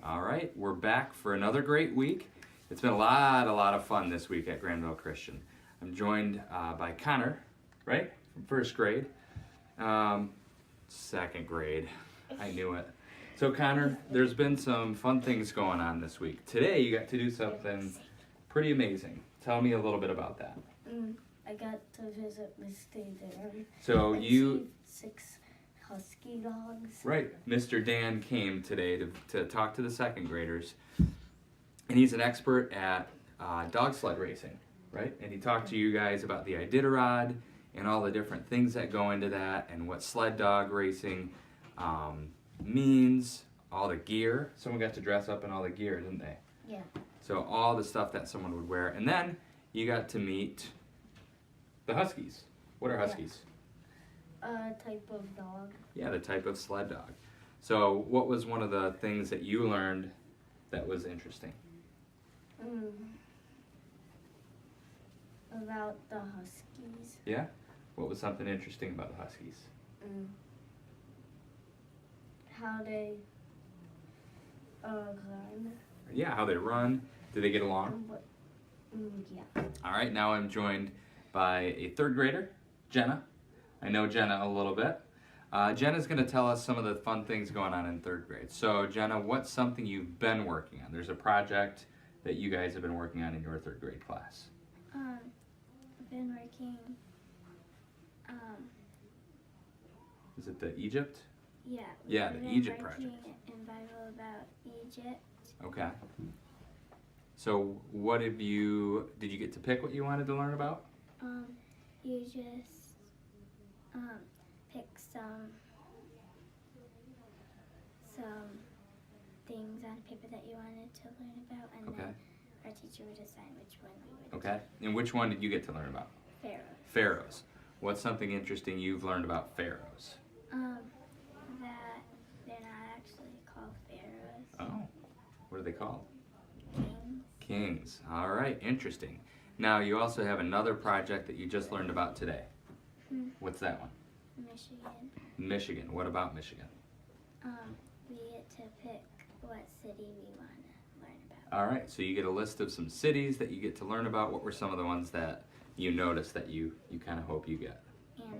All right, we're back for another great week. It's been a lot of fun this week at Granville Christian. I'm joined by Connor, right, from first grade. Second grade, I knew it. So Connor, there's been some fun things going on this week. Today you got to do something pretty amazing. Tell me a little bit about that. I got to visit Mr. Dan. So and you... see 6 husky dogs. Right. Mr. Dan came today to talk to the second graders, and he's an expert at dog sled racing, right? And he talked to you guys about the Iditarod and all the different things that go into that and what sled dog racing means, all the gear. Someone got to dress up in all the gear, didn't they? Yeah. So all the stuff that someone would wear. And then you got to meet the huskies. What are huskies? Type of dog. Yeah, the type of sled dog. So what was one of the things that you learned that was interesting? About the huskies. Yeah? What was something interesting about the huskies? How they run. Yeah, how they run. Do they get along? Yeah. All right, now I'm joined by a third grader, Jenna. I know Jenna a little bit. Jenna's going to tell us some of the fun things going on in third grade. So Jenna, what's something you've been working on? There's a project that you guys have been working on in your third grade class. I've been working, Is it the Egypt? yeah. Yeah, the Egypt project. In Bible about Egypt. Okay. So what did you get to pick what you wanted to learn about? You just pick some things on paper that you wanted to learn about, and then our teacher would assign which one we would. Okay. And which one did you get to learn about? Pharaohs. Pharaohs. What's something interesting you've learned about pharaohs? That they're not actually called pharaohs. Oh. What are they called? Kings. Kings. All right. Interesting. Now you also have another project that you just learned about today. What's that one? Michigan. Michigan. What about Michigan? We get to pick what city we want to learn about. All right. So you get a list of some cities that you get to learn about. What were some of the ones that you noticed that you kind of hope you get? Ann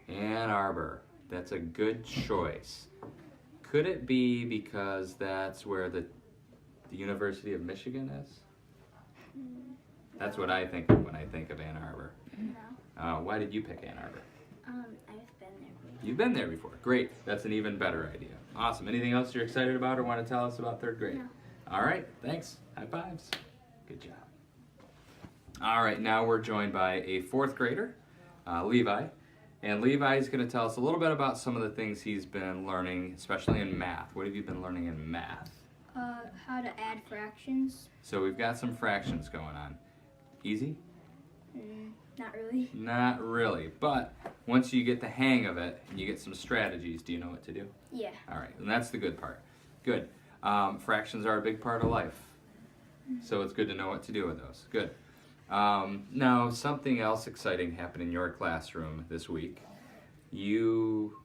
Arbor. Ann Arbor. That's a good choice. Could it be because that's where the University of Michigan is? That's what I think of when I think of Ann Arbor. No. Why did you pick Ann Arbor? I've been there before. You've been there before. Great. That's an even better idea. Awesome. Anything else you're excited about or want to tell us about third grade? No. All right. Thanks. High fives. Good job. All right. Now we're joined by a fourth grader, Levi. And Levi is going to tell us a little bit about some of the things he's been learning, especially in math. What have you been learning in math? How to add fractions. So we've got some fractions going on. Easy? Not really. Not really. But once you get the hang of it and you get some strategies, do you know what to do? Yeah. All right. And that's the good part. Good. Fractions are a big part of life. So it's good to know what to do with those. Good. Now, something else exciting happened in your classroom this week. You,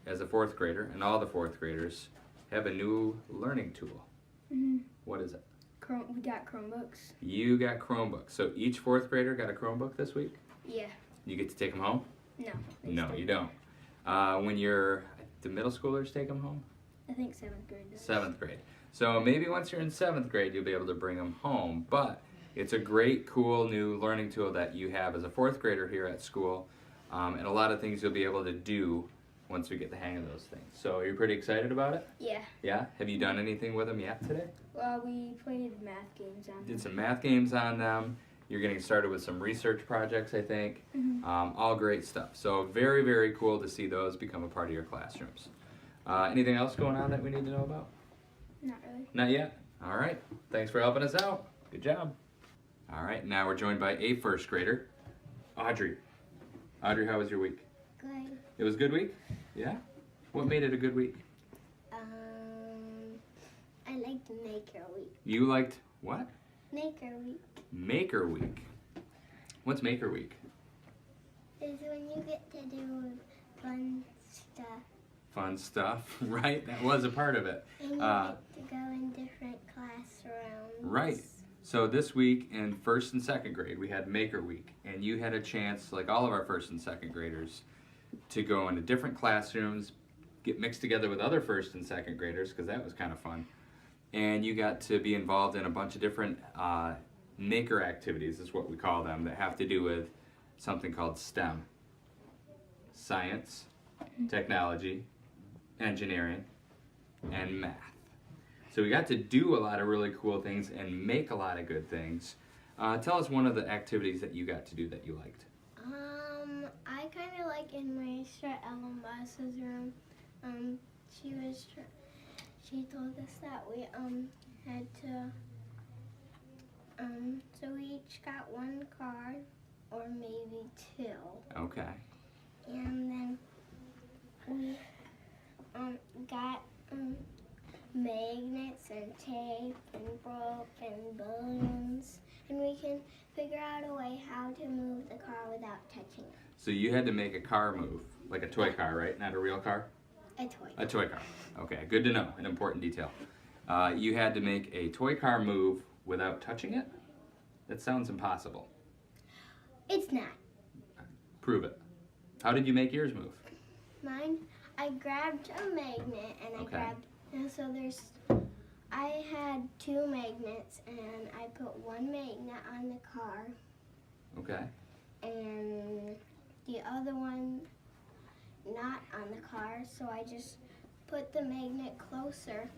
as a fourth grader, and all the fourth graders, have a new learning tool. What is it? We got Chromebooks. You got Chromebooks. So each fourth grader got a Chromebook this week? Yeah. You get to take them home? No. No, you don't. Do middle schoolers take them home? I think 7th grade does. 7th grade. So maybe once you're in 7th grade, you'll be able to bring them home. But it's a great, cool new learning tool that you have as a fourth grader here at school. And a lot of things you'll be able to do once we get the hang of those things. So are you pretty excited about it? Yeah. Yeah? Have you done anything with them yet today? Well, we played math games on them. Did some math games on them. You're getting started with some research projects, I think. All great stuff. So very, very cool to see those become a part of your classrooms. Anything else going on that we need to know about? Not really. Not yet? All right. Thanks for helping us out. Good job. All right. Now we're joined by a first grader, Audrey. Audrey, how was your week? Good. It was a good week? Yeah? What made it a good week? I liked Maker Week. You liked what? Maker Week. Maker Week. What's Maker Week? Is when you get to do fun stuff. Fun stuff, right? That was a part of it. And you get to go and do Right. So this week in first and second grade, we had Maker Week, and you had a chance, like all of our first and second graders, to go into different classrooms, get mixed together with other first and second graders, because that was kind of fun. And you got to be involved in a bunch of different maker activities, is what we call them, that have to do with something called STEM. Science, technology, engineering, and math. So we got to do a lot of really cool things and make a lot of good things. Tell us one of the activities that you got to do that you liked. I kind of like in my sister Ellen's room. She told us that we had to so we each got one card or maybe two. Okay. And then we got magnets and tape and rope and balloons, and we can figure out a way how to move the car without touching it. So you had to make a car move, like a toy car, right? Not a real car? A toy. A toy car. Okay, good to know, an important detail. You had to make a toy car move without touching it? That sounds impossible. It's not. Prove it. How did you make yours move? Mine, I grabbed a magnet and I Okay. grabbed, and so I had two magnets and I put one magnet on the car Okay. and the other one not on the car, so I just put the magnet closer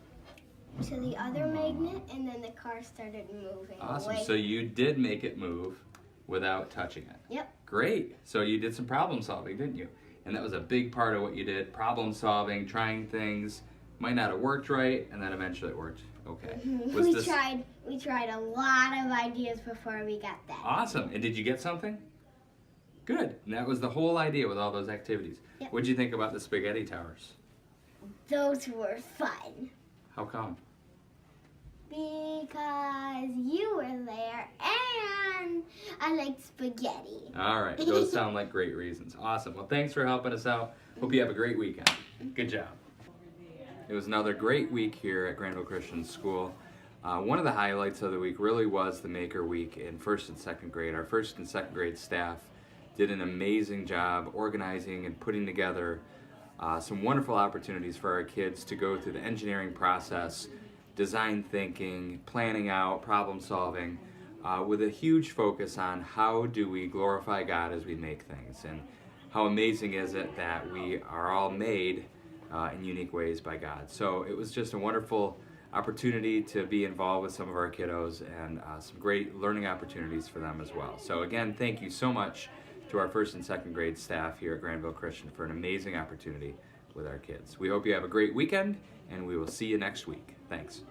to the other magnet and then the car started moving Awesome. away. So you did make it move without touching it. Yep. Great. So you did some problem solving, didn't you? And that was a big part of what you did. Problem solving, trying things. Might not have worked right, and then eventually it worked. Okay. Was this We tried a lot of ideas before we got that. awesome? And did you get something? Good. And that was the whole idea with all those activities. Yep. What'd you think about the spaghetti towers? Those were fun. How come? Because you were there and I like spaghetti. All right. Those sound like great reasons. Awesome. Well, thanks for helping us out. Hope you have a great weekend. Good job. It was another great week here at Granville Christian School. One of the highlights of the week really was the Maker Week in first and second grade. Our first and second grade staff did an amazing job organizing and putting together some wonderful opportunities for our kids to go through the engineering process, design thinking, planning out, problem solving, with a huge focus on how do we glorify God as we make things, and how amazing is it that we are all made in unique ways by God. So it was just a wonderful opportunity to be involved with some of our kiddos and some great learning opportunities for them as well. So again, thank you so much to our first and second grade staff here at Granville Christian for an amazing opportunity with our kids. We hope you have a great weekend, and we will see you next week. Thanks.